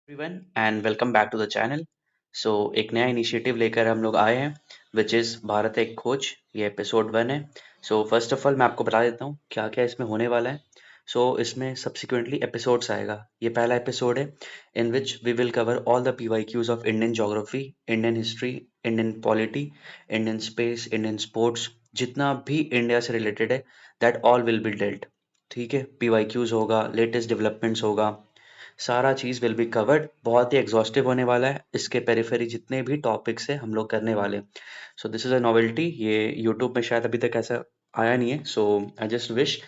Everyone and welcome back to the channel. So एक नया initiative लेकर हम लोग आए हैं विच इज़ भारत एक खोज। ये एपिसोड 1 है। सो फर्स्ट ऑफ ऑल मैं आपको बता देता हूँ क्या क्या इसमें होने वाला है। सो इसमें सब्सिक्वेंटली एपिसोड्स आएगा। ये पहला एपिसोड है in which we will cover all the PYQs of Indian geography, Indian history, Indian polity, Indian space, Indian sports, जितना भी इंडिया से रिलेटेड है that all will be dealt. ठीक है, PYQs होगा, लेटेस्ट डेवलपमेंट्स होगा, सारा चीज़ विल बी कवर्ड। बहुत ही एग्जॉस्टिव होने वाला है। इसके पेरिफेरी जितने भी टॉपिक्स है हम लोग करने वाले। So this is a novelty. ये यूट्यूब में शायद अभी तक ऐसा आया नहीं है। सो आई जस्ट विश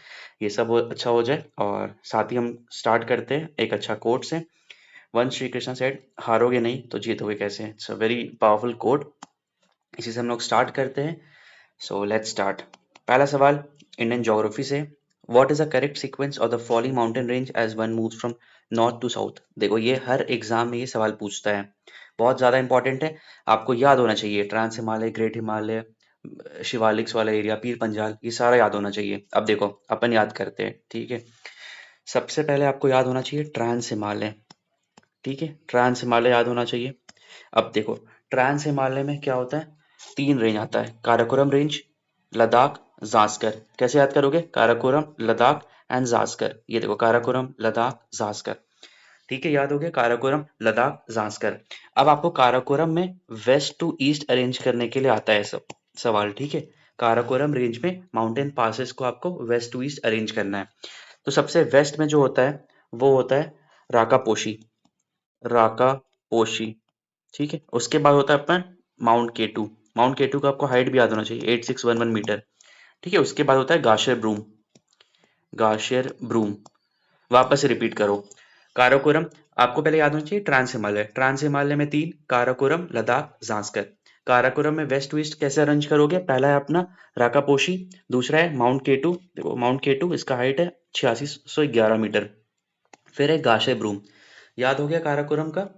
ये सब अच्छा हो जाए। और साथ ही हम स्टार्ट करते हैं एक अच्छा कोट से। वन श्री कृष्ण सेड, हारोगे नहीं तो जीतोगे कैसे। It's a very powerful quote. इसी से हम लोग स्टार्ट करते हैं। So let's start. पहला सवाल इंडियन ज्योग्राफी से। What is the correct sequence of the following mountain range as one moves from north to south. देखो ये हर एग्जाम में ये सवाल पूछता है। बहुत ज्यादा इंपॉर्टेंट है। आपको याद होना चाहिए ट्रांस हिमालय, ग्रेट हिमालय, शिवालिक्स वाला एरिया, पीर पंजाल, ये सारा याद होना चाहिए। अब देखो अपन याद करते हैं। ठीक है, सबसे पहले आपको याद होना चाहिए ट्रांस हिमालय। ठीक है, ट्रांस हिमालय याद होना चाहिए। अब देखो ट्रांस हिमालय में क्या होता है, तीन रेंज आता है, काराकोरम रेंज, लद्दाख, जास्कर। कैसे याद करोगे, काराकोरम, लद्दाख एंड जास्कर। ये देखो काराकोरम, लद्दाख, जास्कर। ठीक है, याद हो गया काराकोरम, लद्दाख, जास्कर। अब आपको काराकोरम में वेस्ट टू ईस्ट अरेंज करने के लिए आता है सब सवाल। ठीक है, काराकोरम रेंज में माउंटेन पासेस को आपको वेस्ट टू ईस्ट अरेंज करना है। तो सबसे वेस्ट में जो होता है वो होता है राकापोशी। राकापोशी। ठीक है, उसके बाद होता है अपन माउंट केटू। माउंट केटू का आपको हाइट भी याद होना चाहिए, 8611 मीटर। ठीक है, उसके बाद होता है गाशर ब्रूम। गाशर ब्रूम। वापस से रिपीट करो। काराकोरम आपको पहले याद होना चाहिए ट्रांस हिमालय। ट्रांस हिमालय में तीन, काराकोरम, लद्दाख, जांस्कर। काराकोरम में वेस्ट टू ईस्ट कैसे अरेंज करोगे, पहला है अपना राकापोशी, दूसरा है माउंट केटू। देखो माउंट केटू, इसका हाइट है 8611 मीटर। फिर है गाशे ब्रूम। याद हो गया काराकोरम का।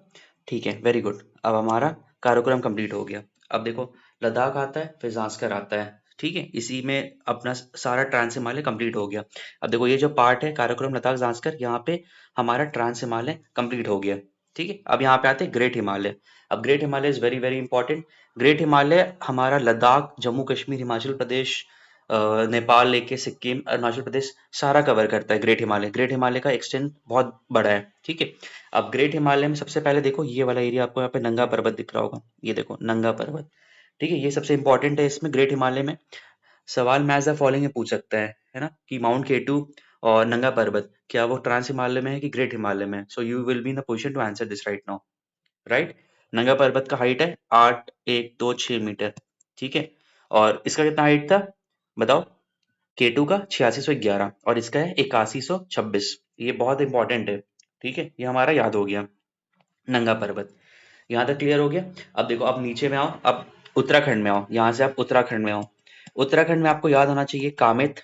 ठीक है, वेरी गुड। अब हमारा काराकोरम कंप्लीट हो गया। अब देखो लद्दाख आता है, फिर जांस्कर आता है। ठीक है, इसी में अपना सारा ट्रांस हिमालय कंप्लीट हो गया। अब देखो ये जो पार्ट है काराकोरम, लद्दाख, जांस्कर, यहाँ पे हमारा ट्रांस हिमालय कंप्लीट हो गया। ठीक है, अब यहाँ पे आते हैं ग्रेट हिमालय। अब great Himalaya is very very important. Great Himalaya हमारा लद्दाख, जम्मू कश्मीर, हिमाचल प्रदेश, नेपाल लेके सिक्किम, अरुणाचल प्रदेश, सारा कवर करता है ग्रेट हिमालय। ग्रेट हिमालय का एक्सटेंट बहुत बड़ा है। ठीक है, अब ग्रेट हिमालय में सबसे पहले देखो ये वाला एरिया आपको यहाँ पे नंगा पर्वत दिख रहा होगा। ये देखो नंगा पर्वत। ठीक है, ये सबसे इंपॉर्टेंट है इसमें ग्रेट हिमालय में। सवाल मैच द फॉलोइंग में पूछ सकता है ना, कि माउंट केटू और नंगा पर्वत क्या वो ट्रांस हिमालय में है कि ग्रेट हिमालय में है। So you will be in the position to answer this right now. Right, Nanga Parbat का हाइट है 8126 मीटर। ठीक है, और इसका कितना हाइट था बताओ, केटू का 8611 और इसका है 8126। ये बहुत इंपॉर्टेंट है। ठीक है, ये हमारा याद हो गया नंगा पर्वत। यहाँ तक क्लियर हो गया। अब देखो अब नीचे में आओ, अब उत्तराखंड में आओ। यहाँ से आप उत्तराखंड में आओ। उत्तराखंड में आपको याद आना चाहिए कामेत।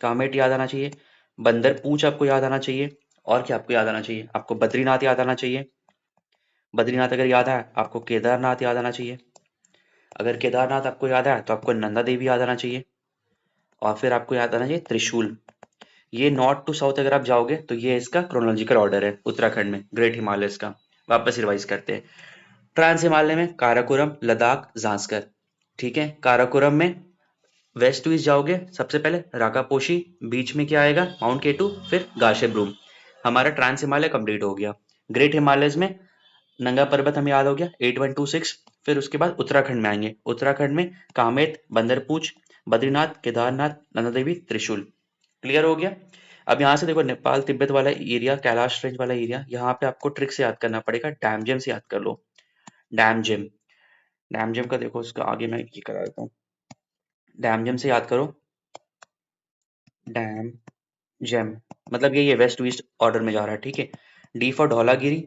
कामेट याद आना चाहिए। बंदर पूछ आपको याद आना चाहिए। और क्या आपको याद आना चाहिए, आपको बद्रीनाथ याद आना चाहिए। बद्रीनाथ अगर याद आया आपको केदारनाथ याद आना चाहिए। अगर केदारनाथ आपको याद आया तो आपको नंदा देवी याद आना चाहिए। और फिर आपको याद आना चाहिए त्रिशूल। ये नॉर्थ टू साउथ अगर आप जाओगे तो ये इसका क्रोनोलॉजिकल ऑर्डर है उत्तराखंड में ग्रेट हिमालयस का। वापस रिवाइज करते हैं। ट्रांस हिमालय में काराकोरम, लद्दाख, जांस्कर। ठीक है, काराकोरम में वेस्ट टू ईस्ट जाओगे सबसे पहले राकापोशी, बीच में क्या आएगा माउंट केटू, फिर गाशेब्रूम। हमारा ट्रांस हिमालय कंप्लीट हो गया। ग्रेट हिमालयस में नंगा पर्वत हमें याद हो गया 8126। फिर उसके बाद उत्तराखंड में आएंगे। उत्तराखंड में कामेत, बंदरपूछ, बद्रीनाथ, केदारनाथ, नंदा देवी, त्रिशूल। क्लियर हो गया। अब यहाँ से देखो नेपाल तिब्बत वाला एरिया, कैलाश रेंज वाला एरिया, यहाँ पे आपको ट्रिक से याद करना पड़ेगा, डैम जेम से याद कर लो। Dam gem. डैम जेम का देखो इसका आगे मैं ये करा देता हूँ। डैम जेम से याद करो। डैम जेम मतलब ये वेस्ट ईस्ट ऑर्डर में जा रहा है। ठीक है, D for Dhaulagiri,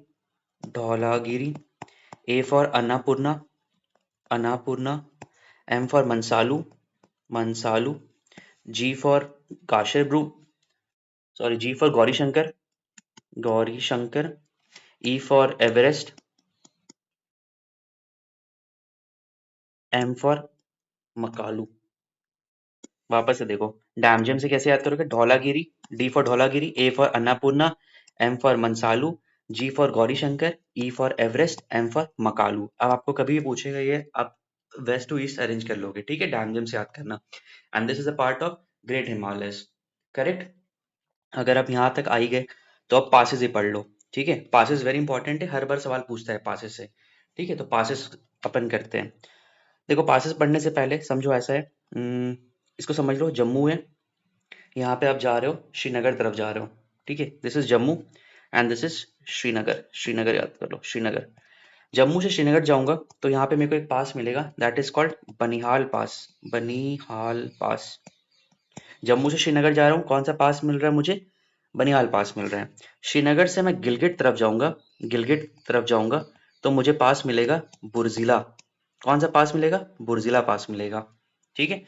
Dhaulagiri. A for Annapurna, Annapurna. M for Manaslu, Manaslu. G for Gasherbrum, sorry G for Gauri Shankar, Gauri Shankar. E for Everest, M for Makalu. वापस से देखो डैम जेम से कैसे याद करोगे, Dhaulagiri, D for Dhaulagiri, A for Annapurna, M for Manaslu, G for Gauri Shankar, E for Everest, M for Makalu. अब आपको कभी भी पूछेगा ये, आप वेस्ट टू ईस्ट अरेंज कर लोगे, ठीक है, डायग्राम से याद करना। And this is a part of great Himalayas, correct. अगर आप यहाँ तक आ ही गए तो आप पासेस ही पढ़ लो, ठीक है। पासेस वेरी इंपॉर्टेंट है, हर बार सवाल पूछता है पासेस से, ठीक है। तो पासेस अपन करते हैं। देखो पासेस पढ़ने से पहले समझो ऐसा है, इसको समझ लो, जम्मू है, यहाँ पे आप जा रहे हो, श्रीनगर तरफ जा रहे हो, ठीक है। This is Jammu and this is Srinagar. Srinagar याद कर लो, श्रीनगर। जम्मू से श्रीनगर जाऊंगा तो यहाँ पे मेरे को एक पास मिलेगा, दैट इज कॉल्ड बनिहाल पास। बनिहाल पास। जम्मू से श्रीनगर जा रहा हूँ, कौन सा पास मिल रहा है मुझे? बनिहाल पास मिल रहा है। श्रीनगर से मैं गिलगित तरफ जाऊंगा, गिलगित तरफ जाऊंगा तो मुझे पास मिलेगा बुर्जिला। कौन सा पास मिलेगा? बुर्जिला पास मिलेगा, ठीक है।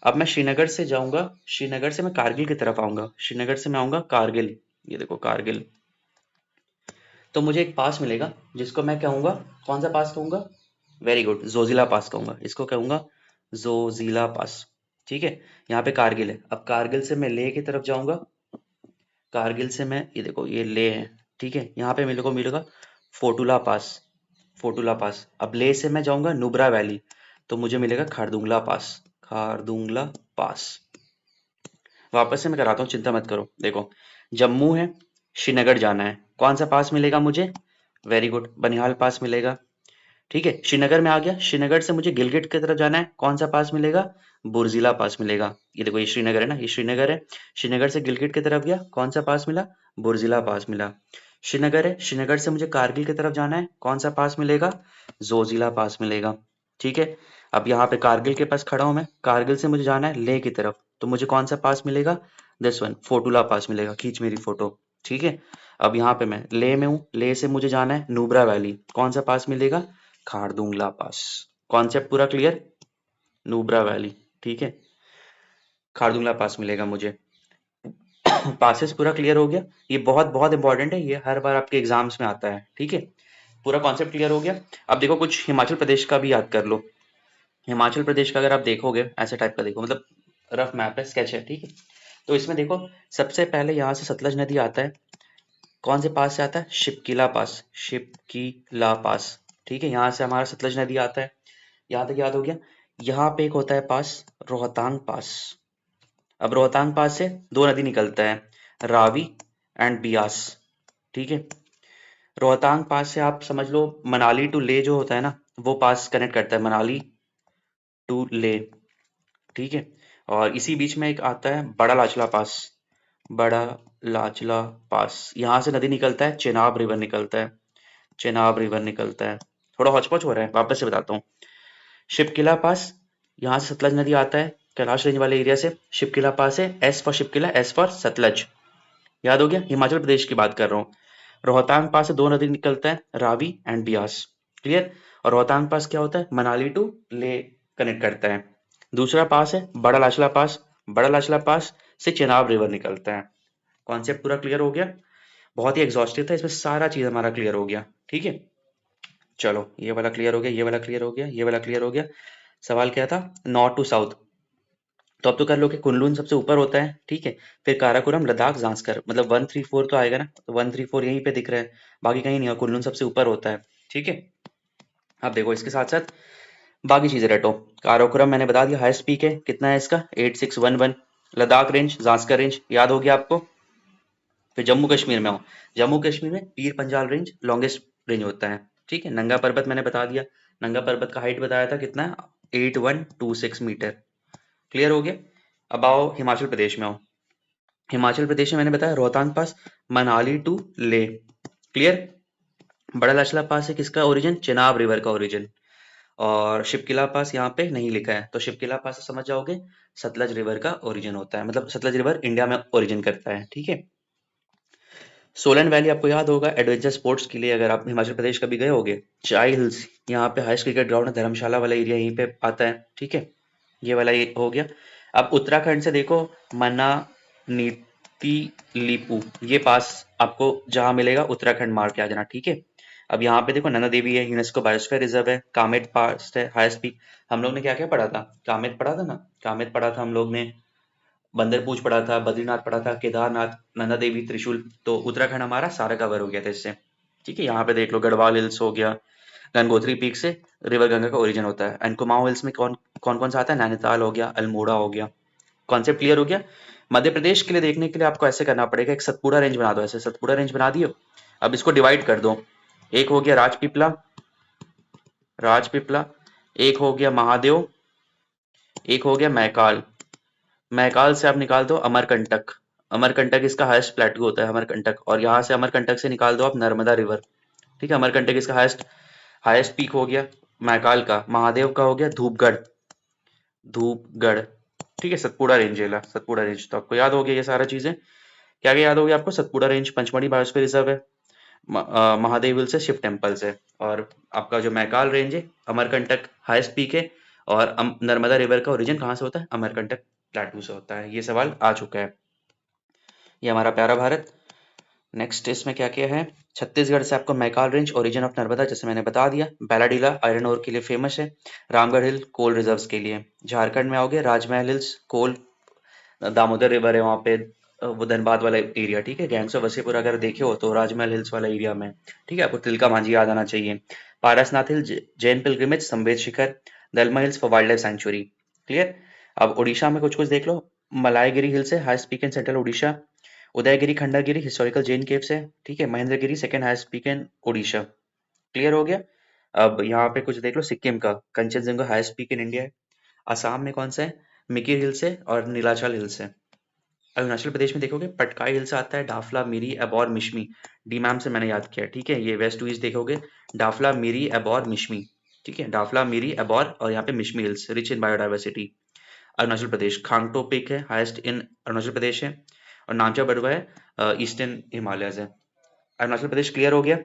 अब मैं श्रीनगर से जाऊंगा, श्रीनगर से मैं कारगिल की तरफ आऊंगा, श्रीनगर से मैं आऊंगा कारगिल, ये देखो कारगिल। तो मुझे एक पास मिलेगा जिसको मैं कहूंगा, कौन सा पास कहूंगा? वेरी गुड, जोजिला पास कहूंगा, इसको कहूंगा जोजिला पास, ठीक है। यहाँ पे कारगिल है। अब कारगिल से मैं लेह की तरफ जाऊंगा, कारगिल से मैं, ये देखो ये लेह है, ठीक है। यहाँ पे मेरे को मिलेगा फोटुला पास, फोटुला पास। अब लेह से मैं जाऊंगा नुब्रा वैली तो मुझे मिलेगा खारदुंगला पास, खारदुंगला पास। वापस से मैं कराता हूँ, चिंता मत करो। देखो जम्मू है, श्रीनगर जाना है, कौन सा पास मिलेगा मुझे? वेरी गुड, बनिहाल पास मिलेगा, ठीक है। श्रीनगर में आ गया, श्रीनगर से मुझे गिलगित की तरफ जाना है, कौन सा पास मिलेगा? बुर्जिला पास मिलेगा। ये देखो ये श्रीनगर है ना, ये श्रीनगर है। श्रीनगर से गिलगित की तरफ गया, कौन सा पास मिला? बुर्जिला पास मिला। श्रीनगर है, श्रीनगर से मुझे कारगिल की तरफ जाना है, कौन सा पास मिलेगा? जोजिला पास मिलेगा, ठीक है। अब यहाँ पे कारगिल के पास खड़ा हूं मैं, कारगिल से मुझे जाना है लेह की तरफ तो मुझे कौन सा पास मिलेगा? दिस वन, फोटुला पास मिलेगा। खींच मेरी फोटो, ठीक है। अब यहाँ पे मैं लेह में हूँ, लेह से मुझे जाना है नुब्रा वैली, कौन सा पास मिलेगा? खारदुंगला पास। कॉन्सेप्ट पूरा क्लियर? नुब्रा वैली, ठीक है, खारदुंगला पास मिलेगा मुझे। पासेस पूरा क्लियर हो गया। ये बहुत बहुत इंपॉर्टेंट है, ये हर बार आपके एग्जाम्स में आता है, ठीक है। पूरा कॉन्सेप्ट क्लियर हो गया। अब देखो कुछ हिमाचल प्रदेश का भी याद कर लो। हिमाचल प्रदेश का अगर आप देखोगे, ऐसे टाइप का देखो, मतलब रफ मैप है, स्केच है, ठीक है। तो इसमें देखो सबसे पहले यहाँ से सतलज नदी आता है, कौन से पास से आता है? शिपकिला पास, शिपकिला पास, ठीक है। यहाँ से हमारा सतलज नदी आता है, यहाँ तक याद हो गया। यहाँ पे एक होता है पास, रोहतांग पास। अब रोहतांग पास से दो नदी निकलता है, रावी एंड बियास, ठीक है। रोहतांग पास से आप समझ लो मनाली टू ले जो होता है ना, वो पास कनेक्ट करता है मनाली टू ले, ठीक है। और इसी बीच में एक आता है बड़ा लाचला पास, बड़ा लाचला पास। यहाँ से नदी निकलता है, चेनाब रिवर निकलता है, चेनाब रिवर निकलता है। थोड़ा हौच-पौच हो रहा है, वापस से बताता हूँ। शिपकिला पास, यहाँ से सतलज नदी आता है कैलाश रेंज वाले एरिया से, शिपकिला पास है, S for Shipki La, S for Sutlej. याद हो गया, हिमाचल प्रदेश की बात कर रहा हूँ। रोहतांग पास से दो नदी निकलता है, रावी एंड बियास, क्लियर। और रोहतांग पास क्या होता है? मनाली टू ले कनेक्ट करता है। दूसरा पास है बड़ा लाचला पास, बड़ा लाचला पास से चेनाब रिवर निकलता है। कॉन्सेप्ट पूरा क्लियर हो गया? बहुत ही एग्जॉस्टिव था, इसमें सारा चीज हमारा क्लियर हो गया, ठीक है। चलो ये वाला क्लियर हो गया, ये वाला क्लियर हो गया, ये वाला क्लियर हो गया। सवाल क्या था? North to south. तो अब तो कर लो कि कुनलुन सबसे ऊपर होता है, ठीक है। फिर काराकोरम, लद्दाख, जांस्कर, मतलब 1 3 4 तो आएगा ना, तो 1 3 4 यहीं पे दिख रहा है, बाकी कहीं नहीं है, कुनलुन सबसे ऊपर होता है, ठीक है। अब देखो इसके साथ साथ बाकी चीजें रटो। काराकोरम मैंने बता दिया, हाईएस्ट पीक है, कितना है इसका? 8611। लद्दाख रेंज, जांस्कर रेंज याद हो गया आपको। फिर जम्मू कश्मीर में हूँ, जम्मू कश्मीर में Pir Panjal range longest range होता है, ठीक है। नंगा पर्वत मैंने बता दिया, नंगा पर्वत का हाइट बताया था कितना है? 8126 मीटर, क्लियर हो गया। अब आओ हिमाचल प्रदेश में आओ, हिमाचल प्रदेश में मैंने बताया रोहतांग पास, मनाली टू ले, क्लियर। बड़ा लाचला पास है किसका ओरिजिन? चेनाब रिवर का ओरिजिन। और शिपकिला पास यहाँ पे नहीं लिखा है, तो शिपकिला पास से समझ जाओगे सतलज रिवर का ओरिजिन होता है, मतलब सतलज रिवर इंडिया में ओरिजिन करता है, ठीक है। सोलन वैली आपको याद होगा, एडवेंचर स्पोर्ट्स के लिए अगर आप हिमाचल प्रदेश कभी गए होगे। चाई हिल्स, यहाँ पे हाईएस्ट क्रिकेट ग्राउंड है, धर्मशाला वाला एरिया यहीं पे आता है, ठीक है। ये वाला ये हो गया। अब उत्तराखंड से देखो, मना, नीति, लीपू, ये पास आपको जहां मिलेगा उत्तराखंड मार के आ जाना, ठीक है। अब यहाँ पे देखो नंदा देवी है, यूनेस्को बायोस्फीयर रिजर्व है, कामेट पास है, हाईएस्ट पीक। हम लोग ने क्या क्या पढ़ा था? कामेट पढ़ा था ना, कामेट पढ़ा था हम लोग ने, बंदरपूछ पढ़ा था, बद्रीनाथ पढ़ा था, केदारनाथ, नंदा देवी, त्रिशूल। तो उत्तराखंड हमारा सारा कवर हो गया था इससे। ठीक है, यहाँ पे देख लो गढ़वाल हिल्स हो गया, गंगोत्री पीक से रिवर गंगा का ओरिजिन होता है। एंड कुमाऊं हिल्स में कौन कौन कौन सा आता है, नैनीताल हो गया, अल्मोड़ा हो गया। कॉन्सेप्ट क्लियर हो गया। मध्य प्रदेश के लिए देखने के लिए आपको ऐसे करना पड़ेगा, एक सतपुड़ा रेंज बना दो, ऐसे सतपुड़ा रेंज बना दियो। अब इसको डिवाइड कर दो, एक हो गया राजपीपला, राजपीपला, एक हो गया महादेव, एक हो गया मैकाल। मैकाल से आप निकाल दो अमरकंटक, अमरकंटक इसका हाईएस्ट प्लेटू होता है अमरकंटक, और यहाँ से अमरकंटक से निकाल दो आप नर्मदा रिवर। ठीक है, अमरकंटक इसका हाईएस्ट हाईएस्ट पीक हो गया मैकाल का। महादेव का हो गया धूपगढ़, धूपगढ़। ठीक है, सतपुड़ा रेंज है, सतपुड़ा रेंज तो आपको याद हो गया ये सारा चीजें। क्या क्या याद हो गया आपको, Satpura range Pachmarhi biosphere reserve है, महादेव हिल से शिव टेम्पल्स है, और आपका जो मैकाल रेंज है अमरकंटक हाईएस्ट पीक है, और नर्मदा रिवर का ओरिजिन कहाँ से होता है, अमरकंटक प्लेटू से होता है। ये सवाल आ चुका है। ये हमारा प्यारा भारत। नेक्स्ट इसमें क्या क्या है, छत्तीसगढ़ से आपको Maikal range origin of Narmada जैसे मैंने बता दिया, बैलाडीला आयरन ओर के लिए फेमस है, रामगढ़ हिल कोल रिजर्व्स के लिए। झारखंड में आओगे राजमहल हिल्स कोल, दामोदर रिवर है वहाँ पे, वो धनबाद वाला एरिया। ठीक है, गैंग्स ऑफ वसीपुर अगर देखे हो तो राजमहल हिल्स वाला एरिया में। ठीक है, आपको तिलका मांझी याद आना चाहिए। पारसनाथ हिल Jain pilgrimage, Sammed Shikhar, Dalma hills for wildlife sanctuary. Clear. अब उड़ीसा में कुछ कुछ देख लो, मलायगिरी हिल्स है highest peak in central Orissa, Udayagiri Khandagiri historical Jain caves है। ठीक है, Mahendragiri second highest peak in Orissa. Clear हो गया। अब यहाँ पे कुछ देख लो, सिक्किम का Kanchenjunga highest peak in India है। असम में कौन सा है, मिकिर हिल्स है और नीलाचल हिल्स है। अरुणाचल प्रदेश में देखोगे पटकाई हिल्स आता है, डाफला मिरी अबोर मिश्मी, डी मैम से मैंने याद किया। ठीक है, ये वेस्ट टू ईस्ट देखोगे, डाफला मिरी अबोर मिश्मी। ठीक है, डाफला मिरी अबोर और यहाँ पे Mishmi hills, rich in biodiversity. Arunachal Pradesh Khangto peak है हाईएस्ट इन अरुणाचल प्रदेश है, और नामचा बड़वा है ईस्टर्न हिमालयज है। अरुणाचल प्रदेश क्लियर हो गया।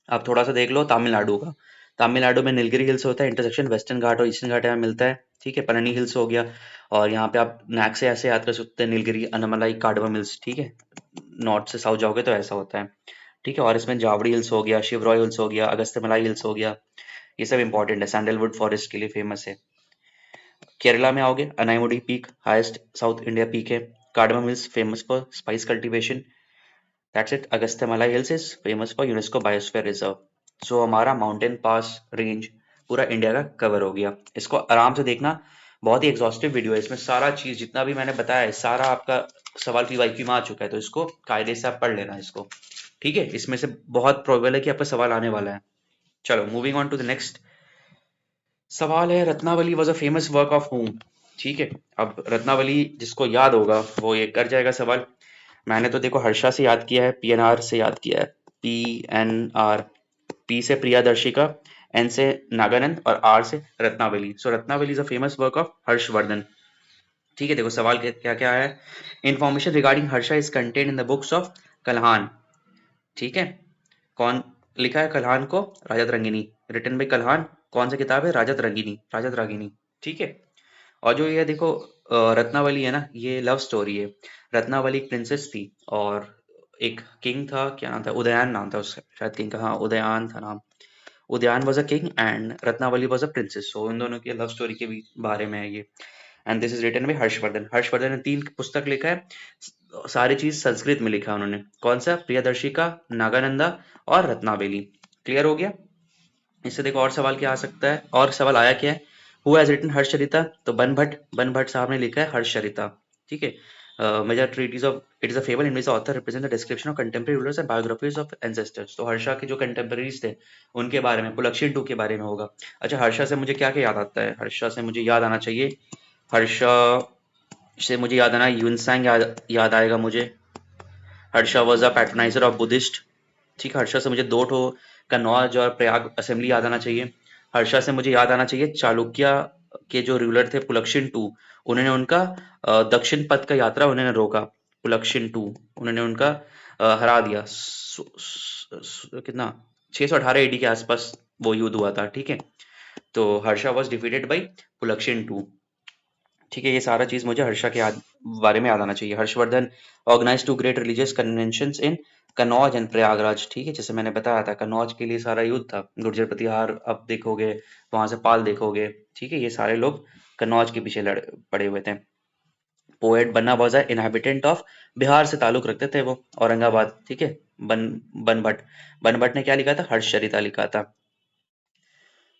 अब थोड़ा सा देख लो तमिलनाडु का, तमिलनाडु में नीलगिरी हिल्स होता है, इंटरसेक्शन वेस्टर्न घाट और ईस्टर्न घाट यहाँ मिलता है। ठीक है, पननी हिल्स हो गया, और यहाँ पे आप नैक से ऐसे याद कर सकते हैं, नीलगिरी अनमलाई कार्डमम हिल्स। ठीक है, नॉर्थ से साउथ जाओगे तो ऐसा होता है। ठीक है, और इसमें जावड़ी हिल्स हो गया, शिवरॉय हिल्स हो गया, अगस्त्यमलाई हिल्स हो गया, ये सब इंपॉर्टेंट है, सैंडलवुड फॉरेस्ट के लिए फेमस है। केरला में आओगे Anamudi peak highest south India peak है, cardamom hills famous for spice cultivation. That's it, Agasthyamalai hills is famous for UNESCO biosphere reserve. So हमारा माउंटेन पास रेंज पूरा इंडिया का कवर हो गया। इसको आराम से देखना, बहुत ही एग्जॉस्टिव वीडियो है, इसमें सारा चीज जितना भी मैंने बताया है सारा आपका सवाल पीवाईक्यू में आ चुका है, तो इसको कायदे से आप पढ़ लेना इसको। ठीक है, इसमें से बहुत प्रोबेबल है कि आपका सवाल आने वाला है। चलो moving on to the next सवाल है, Ratnavali was a famous work of whom. ठीक है, अब रत्नावली जिसको याद होगा वो ये कर जाएगा सवाल। मैंने तो देखो हर्षा से याद किया है, पीएनआर से याद किया है, पीएनआर, पी से प्रियादर्शिका, एन से नागानंद और आर से Ratnavali. So Ratnavali is a famous work of Harshavardhan. ठीक है, देखो सवाल क्या क्या है, information regarding Harsha is contain in the books of Kalhana. ठीक है, कौन लिखा है कल्हान को, राजत रंगिनी, रिटन बाय कल्हान। कौन सा किताब है, राजत रंगिनी, राजत रागिनी। ठीक है, और जो ये देखो रत्नावली है ना, ये लव स्टोरी है। रत्नावली एक प्रिंसेस थी, और एक किंग था, क्या नाम था, उदयन नाम था उसका, शायद किंग का, हाँ उदयन था नाम। Udayan was a king and Ratnavali was a princess, so इन दोनों की लव स्टोरी के भी बारे में है ये। And this is written by Harshvardhan. Harshvardhan ने 3 पुस्तक लिखा है, सारी चीज संस्कृत में लिखा है उन्होंने। कौन सा, प्रियदर्शिका, नागानंदा और रत्नावली। क्लियर हो गया। इससे देखो और सवाल क्या आ सकता है, और सवाल आया क्या है, हु हैज रिटन हर्षचरिता, तो बन भट्ट साहब ने लिखा है हर्षचरिता। ठीक है, major treatise of it is a fable in which author represent the description of contemporary rulers and biographies of ancestors. तो हर्षा के जो कंटेम्परेरीज थे उनके बारे में, पुलक्षिन टू के बारे में होगा। अच्छा, हर्षा से मुझे क्या क्या याद आता है, हर्षा से मुझे याद आना चाहिए, हर्षा से मुझे याद आना, यूनसैंग याद आएगा मुझे। Harsha was a patroniser of Buddhist. ठीक है, हर्षा से मुझे 2 ठो कन्नौज और प्रयाग असेंबली याद आना चाहिए। हर्षा से मुझे याद आना चाहिए चालुक्य के जो रूलर थे पुलक्षिन टू, उन्होंने उनका दक्षिण पथ का यात्रा उन्होंने रोका। पुलक्षिन टू, उन्होंने उनका हरा दिया। कितना, 618 एडी के आसपास वो युद्ध हुआ था। ठीक है, तो Harsha was defeated by Pulakeshin two. ठीक है, ये सारा चीज मुझे हर्षा के बारे में याद आना चाहिए। Harshvardhan organise 2 great religious conventions in Kannauj and Prayagraj. ठीक है, जैसे मैंने बताया था कन्नौज के लिए सारा युद्ध था, गुर्जर प्रतिहार अब देखोगे, वहां से पाल देखोगे। ठीक है, ये सारे लोग कन्नौज के पीछे लड़ पड़े हुए थे। Poet Banna was a inhabitant of, Bihar से ताल्लुक रखते थे वो, औरंगाबाद। ठीक है, बन बनभट्ट बनभट्ट ने क्या लिखा था? हर्षचरिता लिखा था।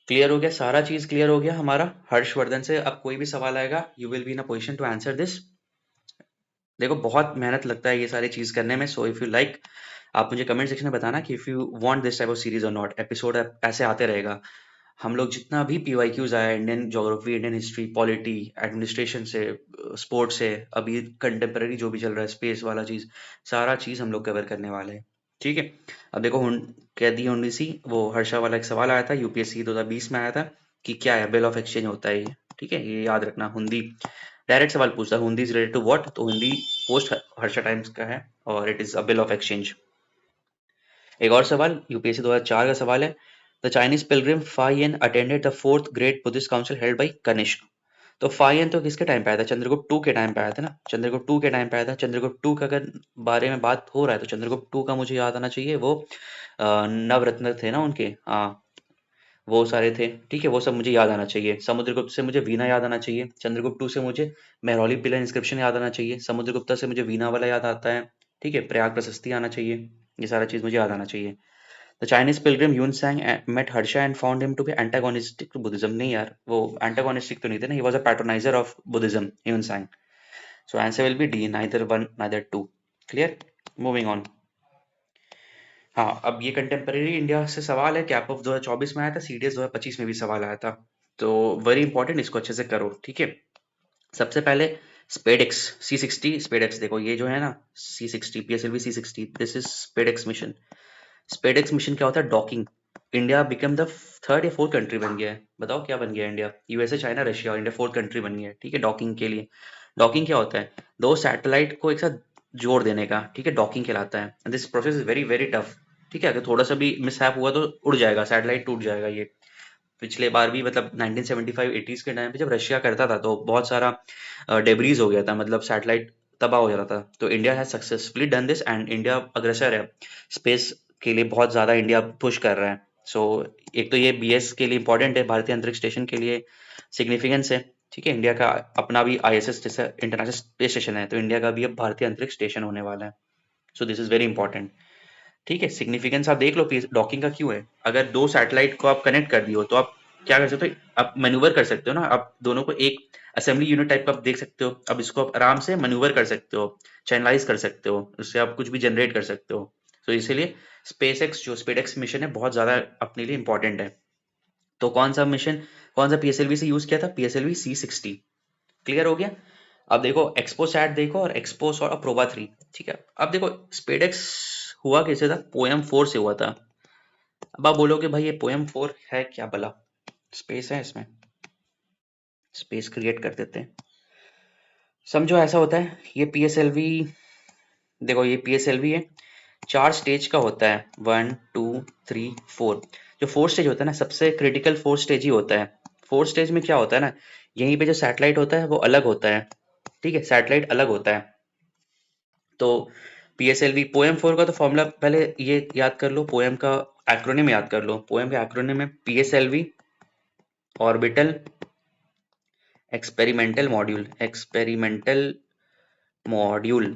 क्लियर हो गया? सारा चीज क्लियर हो गया हमारा। हर्षवर्धन से अब कोई भी सवाल आएगा, you will be in a position to answer this. देखो बहुत मेहनत लगता है ये सारी चीज करने में, सो इफ यू लाइक, आप मुझे कमेंट सेक्शन में बताना कि if you want this type of series और नॉट। एपिसोड ऐसे आते रहेगा। हम लोग जितना भी पीवाईक्यूज आया, Indian geography, Indian history, polity, administration से, स्पोर्ट्स से, अभी कंटेम्पररी जो भी चल रहा है, स्पेस वाला चीज, सारा चीज हम लोग कवर करने वाले हैं। ठीक है। अब देखो कैदी हुंडी सी, वो हर्षा वाला एक सवाल आया था, यूपीएससी 2020 में आया था कि क्या है बिल ऑफ एक्सचेंज होता है ये। ठीक है, ये याद रखना। हुंडी डायरेक्ट सवाल पूछता है, हुंडी इज रिलेटेड टू व्हाट? तो हुंडी पोस्ट हर्षा टाइम्स का है और it is a bill of exchange. एक और सवाल यूपीएससी 2004 का सवाल है, the Chinese pilgrim Faxian attended the fourth great Buddhist council held by Kanishka. तो फाइयन तो किसके टाइम पे आया था? चंद्रगुप्त टू के टाइम पे आया था ना, चंद्रगुप्त टू के टाइम पे आया था। चंद्रगुप्त टू का अगर बारे में बात हो रहा है तो चंद्रगुप्त टू का मुझे याद आना चाहिए, वो नवरत्न थे ना उनके, हाँ वो सारे थे। ठीक है, वो सब मुझे याद आना चाहिए। समुद्रगुप्त से मुझे वीना याद आना चाहिए। चंद्रगुप्त टू से मुझे मेहरौली पिलर इंस्क्रिप्शन याद आना चाहिए। समुद्रगुप्ता से मुझे वीना वाला याद आता है। ठीक है, प्रयाग प्रशस्ति आना चाहिए। ये सारा चीज मुझे याद आना चाहिए। द चाइनीज पिलग्रिम यून सैंग met Harsha and found him to be antagonistic to Buddhism। नहीं यार, वो antagonistic तो नहीं थे ना, he was a patronizer of Buddhism, Yun Sang। So answer will be D, neither one neither two। Clear? Moving on। हाँ, अब ये कंटेम्परेरी इंडिया से सवाल है, कैप ऑफ 2024 में आया था, सीडीएस 2025 में भी सवाल आया था। तो वेरी इंपॉर्टेंट, इसको अच्छे से करो। ठीक है, सबसे पहले स्पेडेक्स C60 स्पेडेक्स, देखो ये जो है ना C60 PSLV C60, this is SpaDeX mission. SpaDeX mission क्या होता है? Docking. India become the third या फोर्थ कंट्री बन गया है। बताओ क्या बन गया इंडिया? यूएसए, चाइना, रशिया और इंडिया फोर्थ कंट्री बन गया है। ठीक है, डॉकिंग के लिए। डॉकिंग क्या होता है? दो सैटेलाइट को एक साथ जोड़ देने का। ठीक है, डॉकिंग कहलाता है। This process is very very tough. ठीक है, अगर थोड़ा सा भी मिसहैप हुआ तो उड़ जाएगा, सैटेलाइट टूट जाएगा। ये पिछले बार भी, मतलब 1975-80s के टाइम पे जब रशिया करता था तो बहुत सारा डेब्रीज हो गया था, मतलब सैटेलाइट तबाह हो जाता था। तो India has successfully done this and India अग्रसर है स्पेस के लिए, बहुत ज्यादा इंडिया पुश कर रहा है। सो एक तो ये बीएस के लिए इंपॉर्टेंट है, भारतीय अंतरिक्ष स्टेशन के लिए सिग्निफिकेंस है। ठीक है, इंडिया का अपना भी आईएसएस जैसा इंटरनेशनल स्पेस स्टेशन है, तो इंडिया का भी अब भारतीय अंतरिक्ष स्टेशन होने वाला है। So this is very important. ठीक है, सिग्निफिकेंस आप देख लो डॉकिंग का क्यों है। अगर दो सैटेलाइट को आप कनेक्ट कर दियो तो आप क्या कर सकते हो? आप मैन्यूवर कर सकते हो ना, आप दोनों को एक असेंबली यूनिट टाइप का आप देख सकते हो। अब इसको आप आराम से मैन्यूवर कर सकते हो, चैनलाइज कर सकते हो, उससे आप कुछ भी जनरेट कर सकते हो। तो इसीलिए स्पेस एक्स जो स्पेडएक्स मिशन है बहुत ज्यादा अपने लिए इंपॉर्टेंट है। तो कौन सा मिशन, कौन सा पीएसएलवी से यूज किया था? PSLV C60। क्लियर हो गया? अब देखो एक्सपोसैट देखो और एक्सपोस और अप्रोवा 3। ठीक है, अब देखो स्पेडएक्स हुआ कैसे था? पोएम 4 से हुआ था। अब आप बोलोगे भाई ये पोएम 4 है क्या भला? स्पेस है इसमें, स्पेस क्रिएट कर देते हैं। समझो ऐसा होता है, ये पीएसएलवी, देखो ये पीएसएलवी है, 4 स्टेज का होता है, 1 2 3 4। जो 4 स्टेज होता है ना, सबसे क्रिटिकल 4 स्टेज ही होता है। 4 स्टेज में क्या होता है ना, यहीं पे जो सैटेलाइट होता है वो अलग होता है। ठीक है, सैटेलाइट अलग होता है। तो पीएसएलवी पोएम 4 का तो फॉर्मूला पहले ये याद कर लो, पोएम का एक्रोनिम याद कर लो। पोएम का एक्रोनिम है PSLV orbital experimental module, experimental module.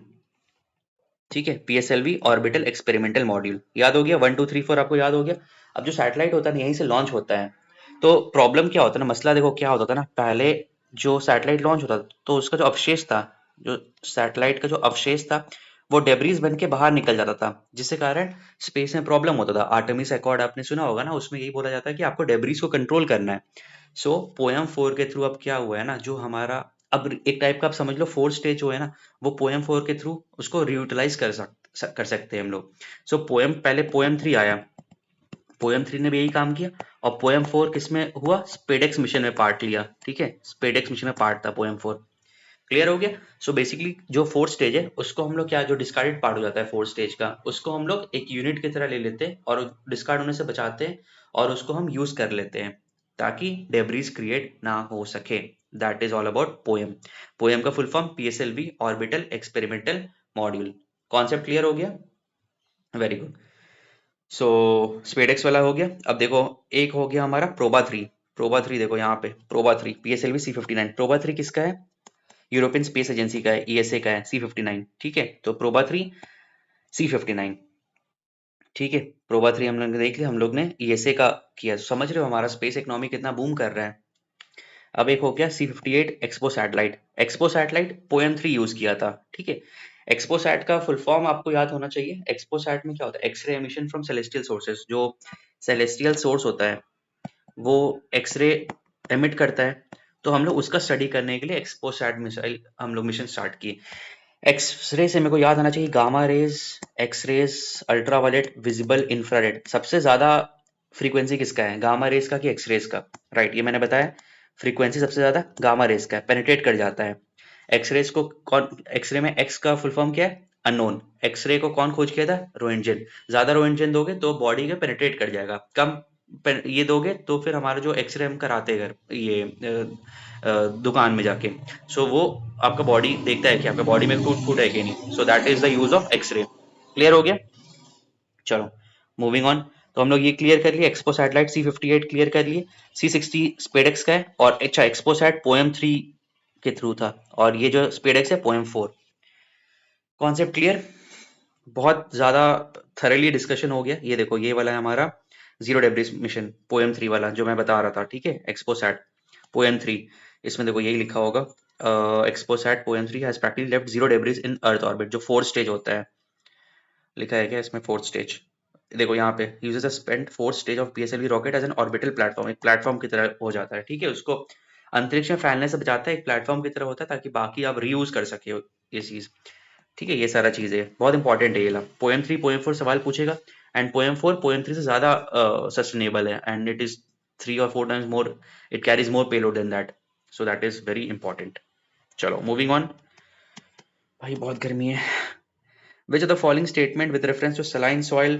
ठीक है, पीएसएलवी ऑर्बिटल एक्सपेरिमेंटल मॉड्यूल। याद हो गया? 1 2 3 4 आपको याद हो गया। अब जो सैटेलाइट होता है ना, यहीं से लॉन्च होता है। तो प्रॉब्लम क्या होता है ना, मसला देखो क्या होता था ना, पहले जो सैटेलाइट लॉन्च होता था तो उसका जो अवशेष था, जो सैटेलाइट का जो अवशेष था, वो डेब्रीज बन के बाहर निकल जाता था, जिसके कारण स्पेस में प्रॉब्लम होता था। आर्टेमिस अकॉर्ड आपने सुना होगा ना, उसमें यही बोला जाता है कि आपको डेब्रीज को कंट्रोल करना है। सो पोएम 4 के थ्रू अब क्या हुआ है ना, जो हमारा अब एक टाइप का आप समझ लो 4 स्टेज जो है ना, वो पोएम 4 के थ्रू उसको रियूटिलाइज कर सकते हैं हम लोग। सो पोएम पहले पोएम 3 आया, पोएम 3 ने भी यही काम किया। और पोएम 4 किसमें हुआ? स्पेडेक्स मिशन में पार्ट लिया। ठीक है, स्पेडेक्स मिशन में पार्ट था पोएम 4। क्लियर हो गया? सो बेसिकली जो फोर्थ स्टेज है उसको हम लोग क्या, जो डिस्कार्डेड पार्ट हो जाता है फोर्थ स्टेज का, उसको हम लोग एक यूनिट की तरह ले लेते हैं और डिस्कार्ड होने से बचाते हैं और उसको हम यूज कर लेते हैं ताकि डेब्रीज क्रिएट ना हो सके। That is all about POEM. POEM का full form PSLV orbital experimental module. Concept clear हो गया? Very good. सो स्पेडेक्स वाला हो गया। अब देखो एक हो गया हमारा प्रोबा 3। प्रोबा 3 देखो यहाँ पे, प्रोबा 3 पीएसएलवी C59। प्रोबा 3 किसका है? यूरोपियन स्पेस एजेंसी का है, ईएसए का है, C59। ठीक है, तो प्रोबा 3 C59। ठीक है, प्रोबा 3 हम लोग ने देख लिया, हम लोग ने ईएसए का किया। समझ रहे हो हमारा स्पेस इकोनॉमी कितना बूम कर रहा है। अब एक हो गया C58 expo satellite. Expo satellite poem 3 use किया था। ठीक है, एक्सपो सैट का फुल फॉर्म आपको याद होना चाहिए। एक्सपो सैट में क्या होता है, X ray emission from celestial sources. जो सेलेस्टियल सोर्स होता है वो एक्सरे एमिट करता है, तो हम लोग उसका स्टडी करने के लिए एक्सपो सैट मिसाइल हम लोग मिशन स्टार्ट किए। एक्सरे से मेरे को याद आना चाहिए gamma rays, X rays, ultraviolet, visible, infrared. सबसे ज्यादा फ्रीक्वेंसी किसका है, गामा रेज का कि एक्स रेज का? राइट, ये मैंने बताया, फ्रीक्वेंसी सबसे ज्यादा गामा रेज का है, पेनिट्रेट कर जाता है। एक्सरेज को कौन, एक्सरे में एक्स का फुल फॉर्म क्या है, अननोन। एक्सरे को कौन खोज किया था, रोएंटजेन। ज्यादा रोएंटजेन दोगे तो बॉडी का पेनिट्रेट कर जाएगा, कम ये दोगे तो फिर हमारा जो एक्सरे हम कराते हैं घर ये दुकान में जाके, सो वो आपका बॉडी देखता है कि आपका बॉडी में टूट फूट है कि नहीं। So that is the use of X ray. Clear हो गया? चलो मूविंग ऑन। तो हम लोग ये क्लियर कर लिए, एक्सपो सैटेलाइट C58 क्लियर कर लिए। C60 स्पेडेक्स का है, और अच्छा एक्सपो सैट पोएम 3 के थ्रू था, और ये जो स्पेडेक्स है पोएम 4। Concept clear? बहुत ज्यादा थरली डिस्कशन हो गया। ये देखो, ये वाला है हमारा जीरो डेब्रिस मिशन पोएम 3 वाला जो मैं बता रहा था। ठीक है, एक्सपो सैट पोएम 3, इसमें देखो यही लिखा होगा, XPoSat POEM 3 has practically left zero debris in Earth orbit. जो फोर्थ स्टेज होता है, लिखा है क्या इसमें, फोर्थ स्टेज। देखो यहाँ पे uses a spent fourth stage of PSLV rocket as an orbital platform. एक प्लेटफॉर्म की तरह हो जाता है। ठीक है, उसको अंतरिक्ष में फैलने से बचाता है, एक प्लेटफॉर्म की तरह होता है, ताकि बाकी आप रीयूज कर सके हो ये चीज। ठीक है, ये सारा चीजें बहुत इंपॉर्टेंट है। ये ला पोएम 3 पोएम 4 सवाल पूछेगा, एंड पोएम 4 पोएम 3 से ज्यादा सस्टेनेबल है, and it is 3 or 4 times more, it carries more payload than that, so that is very important. चलो मूविंग ऑन। भाई बहुत गर्मी है। Which of the following statement with reference to saline soil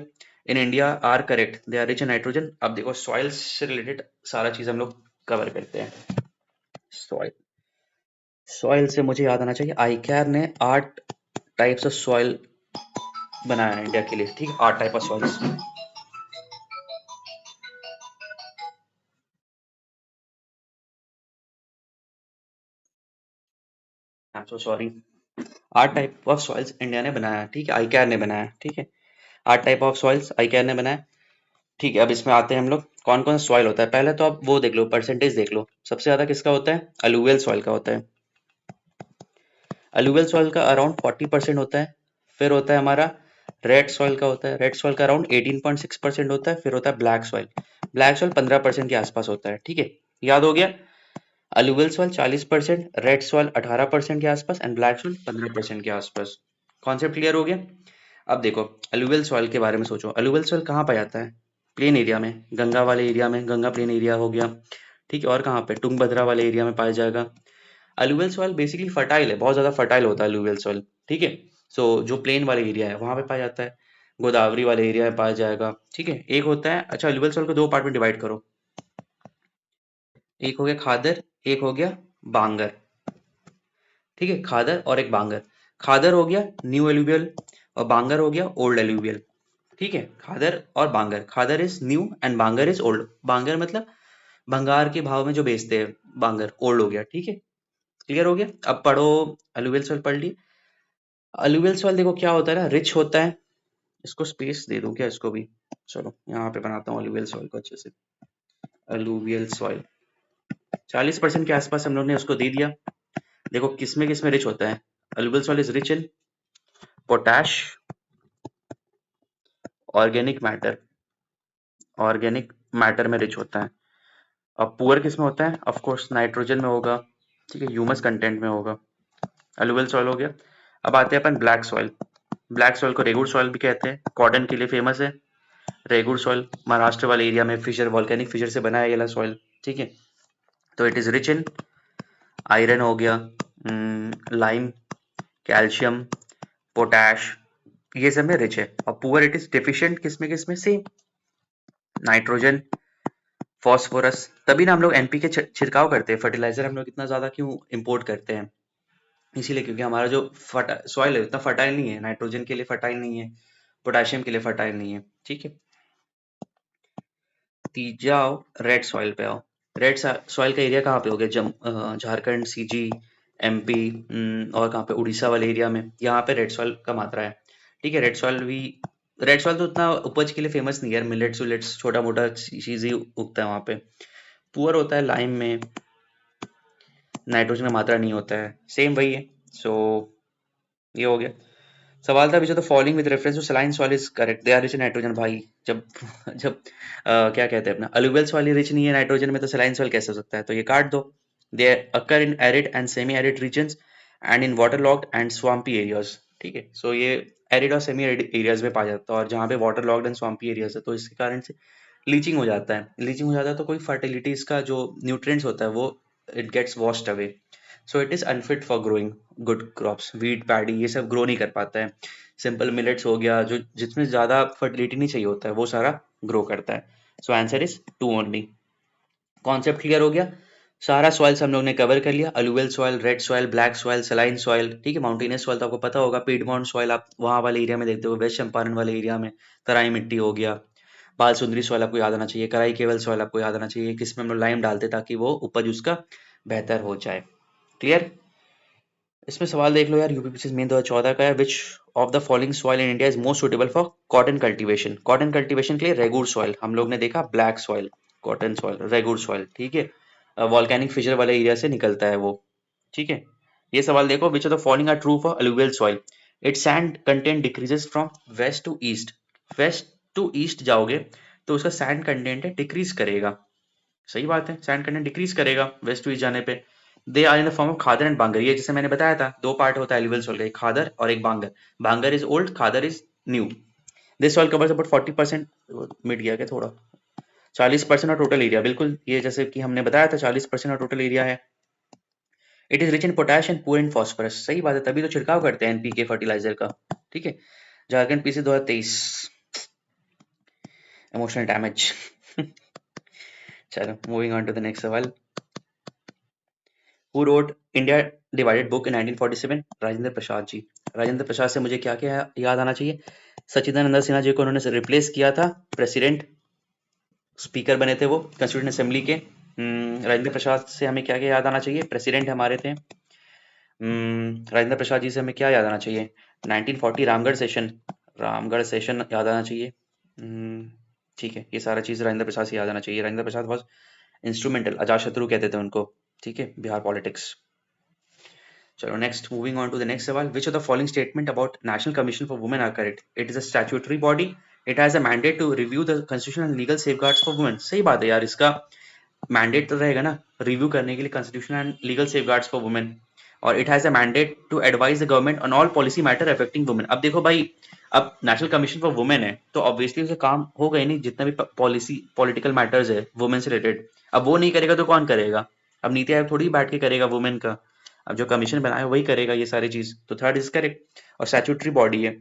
in India are correct? They are rich in nitrogen. अब देखो soil से related सारा चीज हम लोग कवर करते हैं। Soil, soil से मुझे याद आना चाहिए, ICAR ने 8 टाइप्स ऑफ सॉइल बनाया है इंडिया के लिए। ठीक, 8 type of soils. I am so sorry. 8 type of soils India ने बनाया है। ठीक है, ICAR ने बनाया है। ठीक है, 8 टाइप ऑफ सॉइल्स ICAR ने बनाया। ठीक है, अब इसमें आते हैं हम लोग, कौन कौन सा सॉइल होता है। पहले तो आप वो देख लो, परसेंटेज देख लो। सबसे ज्यादा किसका होता है, अलुवियल सॉइल का होता है। अलुवियल सॉइल का अराउंड 40% होता है। फिर होता है हमारा रेड सॉइल का होता है, रेड सॉइल का अराउंड 18.6% होता है। फिर होता है ब्लैक सॉइल, ब्लैक सॉइल 15% के आसपास होता है। ठीक है, याद हो गया, अलुवियल सॉइल 40%, रेड सॉइल 18% के आसपास, एंड ब्लैक सॉइल 15% के आसपास। कॉन्सेप्ट क्लियर हो गया? अब देखो अलुवियल सॉइल के बारे में सोचो, अलुवियल सॉइल कहाँ पाया जाता है, प्लेन एरिया में, गंगा वाले एरिया में, गंगा प्लेन एरिया हो गया। ठीक है, और कहाँ पे, तुंगभद्रा वाले एरिया में पाया जाएगा। अलुवियल सॉइल बेसिकली फर्टाइल है, बहुत ज्यादा फर्टाइल होता है अलुवियल सॉइल। ठीक है, सो जो प्लेन वाले एरिया है वहां पे पाया जाता है, गोदावरी वाले एरिया में पाया जाएगा। ठीक है, एक होता है, अच्छा अलुवियल सॉइल को दो पार्ट में डिवाइड करो, एक हो गया खादर, एक हो गया बांगर। ठीक है, खादर और एक बांगर। खादर हो गया न्यू एलुवियल, और बांगर हो गया ओल्ड एलुवियल। ठीक है, खादर और Bangar, Khadar is new and Bangar is old. Bangar मतलब भंगार के भाव में जो बेचते हैं, बांगर ओल्ड हो गया। ठीक है, क्लियर हो गया? अब पढ़ो, अलुवियल सॉइल पढ़ ली। अलुवियल सॉइल देखो क्या होता है ना, रिच होता है। इसको स्पेस दे दूं क्या इसको भी, चलो यहाँ पे बनाता हूँ अलुवियल सॉइल को अच्छे से। अलुवियल सॉइल 40% के आसपास हम लोग ने उसको दे दिया। देखो किसमें रिच होता है, alluvial soil is rich in potash, organic matter, organic matter में रिच होता है। अब पुअर किस में होता है, ऑफ कोर्स नाइट्रोजन में होगा। ठीक है, ह्यूमस कंटेंट में होगा। अलुवियल सॉइल हो गया। अब आते हैं अपन ब्लैक सॉइल। ब्लैक सॉइल को रेगुड़ सॉइल भी कहते हैं, कॉटन के लिए फेमस है। रेगुड़ सॉइल महाराष्ट्र वाले एरिया में फिशर, वॉल्केनिक फिशर से बनाया गया सॉइल। ठीक है, तो it is rich in iron हो गया, लाइम, कैल्शियम, पोटैश, ये सब में रिच है। और पुअर इट इज डिफिशिएंट किसमें से, नाइट्रोजन, फॉस्फोरस। तभी ना हम लोग NPK छिड़काव करते हैं, फर्टिलाइजर हम लोग इतना ज्यादा क्यों इंपोर्ट करते हैं, इसीलिए क्योंकि हमारा जो सॉइल है उतना फर्टाइल नहीं है, नाइट्रोजन के लिए फर्टाइल नहीं है, पोटेशियम के लिए फर्टाइल नहीं है। ठीक है, तीजा आओ, रेड सॉइल पे आओ। रेड सॉइल का एरिया कहाँ पे हो गया, झारखंड, CG, MP, और कहाँ पे, उड़ीसा वाले एरिया में, यहाँ पे रेड सॉइल का मात्रा है। ठीक है, रेड सॉइल भी रेड सॉइल तो उतना उपज के लिए फेमस नहीं है यार, मिलेट्स विलेट्स छोटा मोटा चीज ही उगता है वहाँ पे। पुअर होता है लाइम में, नाइट्रोजन का मात्रा नहीं होता है, सेम वही है। सो ये हो गया। सवाल था which of the following with reference to saline soil is correct, they are rich in nitrogen. भाई जब जब क्या कहते हैं अपना अलुवियल सॉइल रिच नहीं है नाइट्रोजन में, तो सलाइन सॉइल कैसे हो सकता है, तो ये काट दो। They occur in arid and semi arid regions and in waterlogged and swampy areas. ठीक है, सो ये एरिड और सेमी एरिड एरियाज में पाया जाता है, और जहाँ पे water locked and swampy areas है तो इसके कारण से लीचिंग हो जाता है। लीचिंग हो जाता है तो कोई फर्टिलिटी इसका जो न्यूट्रिएंट्स होता है वो it gets washed away, so it is unfit for growing good crops. Wheat paddy ये सब ग्रो नहीं कर पाता है। सिंपल मिलेट्स हो गया जो जिसमें ज्यादा फर्टिलिटी नहीं चाहिए होता है वो सारा ग्रो करता है। So answer is two only. Concept clear हो गया। सारा सॉइल्स हम लोग ने कवर कर लिया, alluvial soil, red soil, black soil, saline soil. ठीक है, माउंटेनियस सॉइल तो आपको पता होगा, पीडमॉन्ट सॉइल आप वहां वाले एरिया में देखते हो, वेस्ट चंपारण वाले एरिया में तराई मिट्टी हो गया। बाल सुंदरी सॉइल आपको याद आना चाहिए, कराई केवल सॉइल आपको याद आना चाहिए, किसमें हम लोग लाइम डालते ताकि वो उपज उसका बेहतर हो जाए। क्लियर। इसमें सवाल देख लो यार, यूपीपीसी मेन 2014 का है। विच of the following soil in India is most suitable for cotton cultivation. Cotton cultivation के लिए रेगुर सॉइल, हम लोग ने देखा black soil, cotton soil, regur soil. ठीक है, वॉल्केनिक फिशर वाले एरिया से निकलता है वो। ठीक है, ये सवाल देखो, which of the following are true for alluvial soil. It sand content decreases from west to east. West to east जाओगे तो उसका सैंड कंटेंट है डिक्रीज करेगा। सही बात है, सैंड कंटेंट डिक्रीज करेगा वेस्ट टू ईस्ट जाने पे। They are in the form of Khadar and Bangar. ये जैसे मैंने बताया था, दो पार्ट होता है एलुवियल सॉइल का, एक खादर और एक Bangar. Bangar is old, Khadar is new. This soil covers about 40%। मिट गया क्या थोड़ा, 40% और टोटल एरिया, बिल्कुल ये जैसे कि हमने बताया था 40% और टोटल एरिया है। It is rich in potash and poor in phosphorus. सही बात है, तभी तो छिड़काव करते हैं एनपीके फर्टिलाइजर का। ठीक है, झारखंड पीसी 2023। Emotional damage. चलो moving on to the next सवाल। Who wrote India divided book in 1947? Rajendra Prasad ji. Rajendra Prasad से मुझे क्या क्या याद आना चाहिए? सच्चिदानंद सिन्हा जी को उन्होंने रिप्लेस किया था, प्रेसिडेंट स्पीकर बने थे वो कॉन्स्टिट्यूशन असेंबली के। राजेंद्र प्रसाद से हमें क्या क्या याद आना चाहिए? प्रेसिडेंट हमारे थे। राजेंद्र प्रसाद जी से हमें क्या याद आना चाहिए? 1940 रामगढ़ सेशन, रामगढ़ सेशन याद आना चाहिए। ठीक है, ये सारा चीज राजेंद्र प्रसाद से याद आना चाहिए। राजेंद्र प्रसाद वॉज इंस्ट्रूमेंटल, अजात शत्रु कहते थे उनको। ठीक है, बिहार पॉलिटिक्स। चलो next, moving on to the next सवाल। Which of the following statement about national commission for women are correct? It is a statutory body, it has a mandate to review the constitution and legal safeguards for women. सही बात है यार, इसका mandate तो रहेगा ना review करने के लिए constitution and legal safeguards for women. और it has a mandate to advise the government on all policy matter affecting women. अब देखो भाई, अब नेशनल कमीशन फॉर वुमेन है तो ऑब्वियसली उसे काम होगा ही नहीं, जितना भी पॉलिसी पॉलिटिकल मैटर्स है वुमेन से रिलेटेड, अब वो नहीं करेगा तो कौन करेगा? अब नीति आयोग थोड़ी बैठ के करेगा वुमेन का, अब जो कमीशन बनाया वही करेगा ये सारी चीज, तो थर्ड इज करेक्ट। और स्टैट्यूटरी बॉडी है।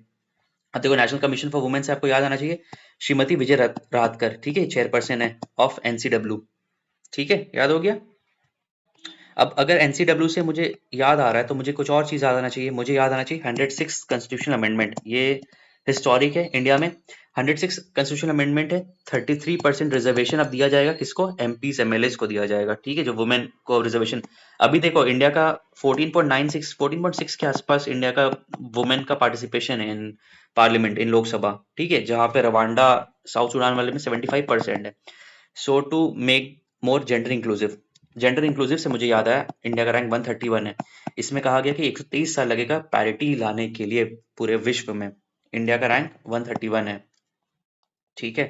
अब देखो, नेशनल कमीशन फॉर वुमेन से आपको याद आना चाहिए श्रीमती विजय राहतकर। ठीक है, चेयरपर्सन है ऑफ एनसीडब्ल्यू। ठीक है, याद हो गया। अब अगर एनसीडब्ल्यू से मुझे याद आ रहा है तो मुझे कुछ और चीज याद आना चाहिए। मुझे याद आना चाहिए 106 कॉन्स्टिट्यूशनल अमेंडमेंट, ये हिस्टोरिक है इंडिया में। 106 कॉन्स्टिट्यूशनल अमेंडमेंट है। 33% रिजर्वेशन अब दिया जाएगा, किसको? एमपीज एमएलएस को दिया जाएगा। ठीक है, जो वुमेन को रिजर्वेशन। अभी देखो इंडिया का 14.96 के आसपास इंडिया का वुमेन का पार्टिसिपेशन है इन पार्लियामेंट, इन लोकसभा। ठीक है, जहां पे रवांडा साउथ सुडान वाले में 75% है। So to make more gender inclusive, gender inclusive से मुझे याद आया इंडिया का रैंक 131 है। इसमें कहा गया कि 123 साल लगेगा पैरिटी लाने के लिए पूरे विश्व में। इंडिया का रैंक 131 है। ठीक है,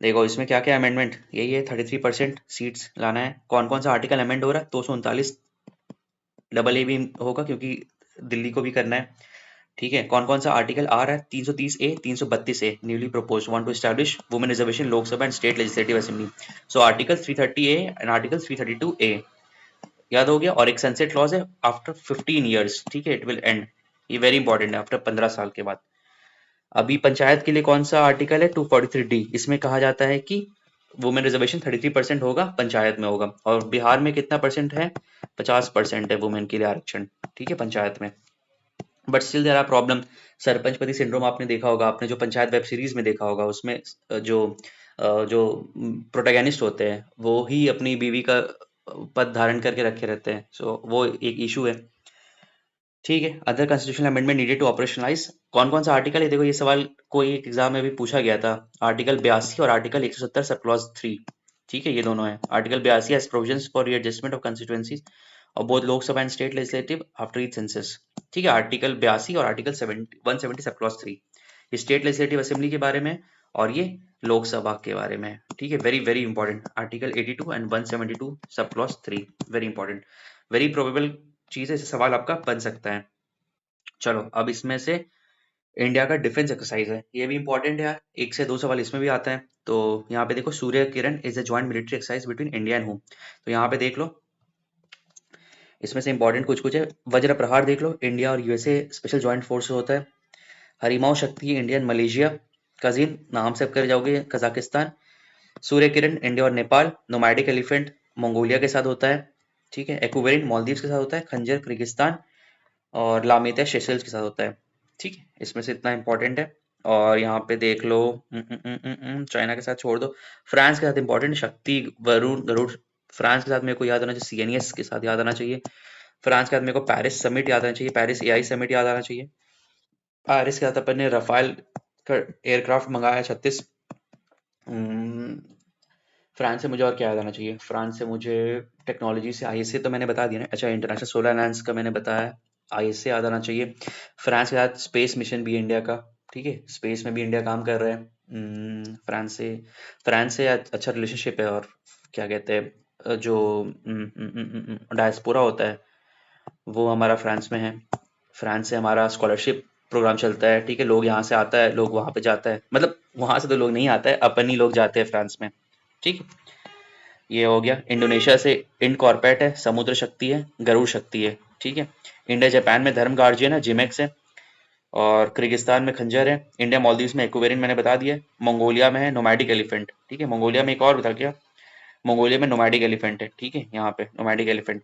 देखो इसमें क्या क्या अमेंडमेंट, यही है 33% सीट्स लाना है। कौन कौन सा आर्टिकल अमेंड हो रहा है? 239 डबल ए भी होगा क्योंकि दिल्ली को भी करना है। ठीक है, कौन कौन सा आर्टिकल आ रहा है? 330 A, 332 A newly propose want to establish women reservation Lok Sabha and state legislative assembly. So article 330 A and article 332 A याद हो गया। और एक सनसेट क्लॉज है आफ्टर 15 इयर्स। ठीक है, इट विल एंड, ये वेरी इंपॉर्टेंट है, आफ्टर 15 साल के बाद। अभी पंचायत के लिए कौन सा आर्टिकल है? 243 डी। इसमें कहा जाता है कि वुमेन रिजर्वेशन 33% होगा, पंचायत में होगा। और बिहार में कितना परसेंट है? 50% है वुमेन के लिए आरक्षण। ठीक है, पंचायत में। But still there are problem. सरपंचपति सिंड्रोम आपने देखा होगा, आपने जो पंचायत वेब सीरीज में देखा होगा, उसमें जो प्रोटैगनिस्ट होते हैं वो ही अपनी बीवी का पद धारण करके रखे रहते हैं। सो वो एक इशू है। ठीक है। Other constitutional amendment needed to operationalise, कौन कौन सा आर्टिकल है? देखो ये सवाल कोई एक एग्जाम में भी पूछा गया था। आर्टिकल 82 और आर्टिकल 170 सब क्लॉज 3। ठीक है, ये दोनों है। Article 82 has provisions for readjustment of constituencies और both Lok Sabha and state legislative after each census. ठीक है, आर्टिकल 82 और आर्टिकल 170 सब क्लॉज 3 ये स्टेट लेजिस्लेटिव असेंबली के बारे में और ये लोकसभा के बारे में। ठीक है, very very important. Article 82 and 172 sub clause 3 very important, very probable चीज है, इससे सवाल आपका बन सकता है। चलो अब इसमें से इंडिया का डिफेंस एक्सरसाइज है, ये भी इंपॉर्टेंट है यार, 1 से 2 सवाल इसमें भी आता है। तो यहाँ पे देखो, Surya Kiran is a joint military exercise between India and home. तो यहाँ पे देख लो, इसमें से इंपॉर्टेंट कुछ कुछ है। वज्र प्रहार देख लो, इंडिया और यूएसए स्पेशल जॉइंट फोर्स होता है। हरिमाओ शक्ति इंडिया एंड मलेशिया, कजिन नाम से कर जाओगे कजाकिस्तान। सूर्य किरण इंडिया और नेपाल, नोमैडिक एलिफेंट मंगोलिया के साथ होता है। ठीक है, एक्वेरिन मालदीव्स के साथ होता है, खंजर किर्गिस्तान और लामेता सेशेल्स के साथ होता है। ठीक है, इसमें से इतना इंपॉर्टेंट है। और यहाँ पे देख लो, चाइना के साथ छोड़ दो, फ्रांस के साथ इंपॉर्टेंट शक्ति वरुण गरुड़, फ्रांस के साथ मेरे को याद आना चाहिए, सीएनईएस के साथ याद आना चाहिए। फ्रांस के साथ मेरे को पेरिस समिट याद आना चाहिए, पेरिस एआई समिट याद आना चाहिए। पेरिस के साथ अपन ने रफाल का एयरक्राफ्ट मंगाया 36। फ्रांस से मुझे और क्या याद आना चाहिए? फ्रांस से मुझे टेक्नोलॉजी से आईएसए तो मैंने बता दिया ना। अच्छा, इंटरनेशनल सोलर अलायंस का मैंने बताया, आईएसए याद आना चाहिए। फ्रांस के साथ स्पेस मिशन भी इंडिया का। ठीक है, स्पेस में भी इंडिया काम कर रहा है। फ्रांस से अच्छा रिलेशनशिप है। और क्या कहते हैं, जो डायस्पोरा होता है वो हमारा फ्रांस में है। फ्रांस से हमारा स्कॉलरशिप प्रोग्राम चलता है। ठीक है, लोग यहाँ से आता है, लोग वहाँ पे जाता है, मतलब वहाँ से तो लोग नहीं आता है, अपन ही लोग जाते हैं फ्रांस में। ठीक है, ये हो गया। इंडोनेशिया से इंड कॉर्पेट है, समुद्र शक्ति है, गरुड़ शक्ति है। ठीक है, इंडिया जापान में धर्म गार्जियन है, जिमेक्स है। और किर्गिस्तान में खंजर है। इंडिया मालदीव्स में एक्वेरिन मैंने बता दिया है। मंगोलिया में है नोमैडिक एलिफेंट। ठीक है, मंगोलिया में एक और बता क्या, मंगोलिया में नोमैडिक एलिफेंट है। ठीक है, यहाँ पे नोमैडिक एलिफेंट।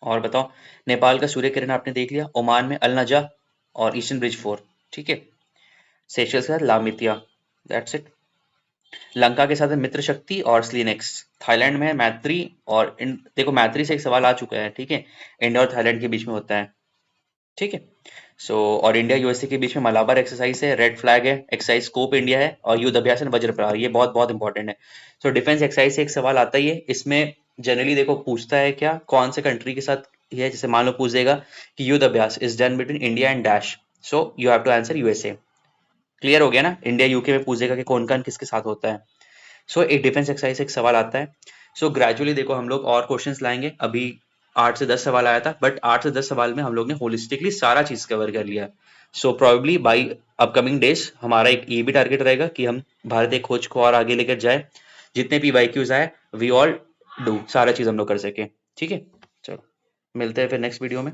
और बताओ, नेपाल का सूर्य किरण आपने देख लिया, ओमान में अल नजा और ईस्टर्न ब्रिज 4। ठीक है, सेशल्स का लामितिया, दैट्स इट। लंका के साथ है मित्र शक्ति और स्लिनेक्स। थाईलैंड में है मैत्री और देखो मैत्री से एक सवाल आ चुका है। ठीक है, इंडिया और थाईलैंड के बीच में होता है। ठीक है, सो और इंडिया यूएसए के बीच में मलाबार एक्सरसाइज है, रेड फ्लैग है, एक्सरसाइज स्कोप इंडिया है और युद्ध अभ्यास वज्र प्रहार, ये बहुत बहुत इंपॉर्टेंट है। सो डिफेंस एक्सरसाइज से एक सवाल आता ही है। इसमें जनरली देखो पूछता है क्या, कौन से कंट्री के साथ ये है, जैसे मान लो पूछ देगा कि Yudh Abhyas is done between India and dash, so you have to answer USA. Clear हो गया ना, इंडिया यूके में पूछेगा कि कौन कौन किसके साथ होता है। सो एक डिफेंस एक्सरसाइज से एक सवाल आता है। सो ग्रेजुअली देखो हम लोग और क्वेश्चंस लाएंगे। अभी 8 से 10 सवाल आया था, बट 8 से 10 सवाल में हम लोग ने होलिस्टिकली सारा चीज कवर कर लिया। So probably by upcoming days हमारा एक ये भी टारगेट रहेगा कि हम भारतीय खोज को और आगे लेकर जाए, जितने PYQs आए वी ऑल डू, सारा चीज हम लोग कर सके। ठीक है, चलो मिलते हैं फिर नेक्स्ट वीडियो में।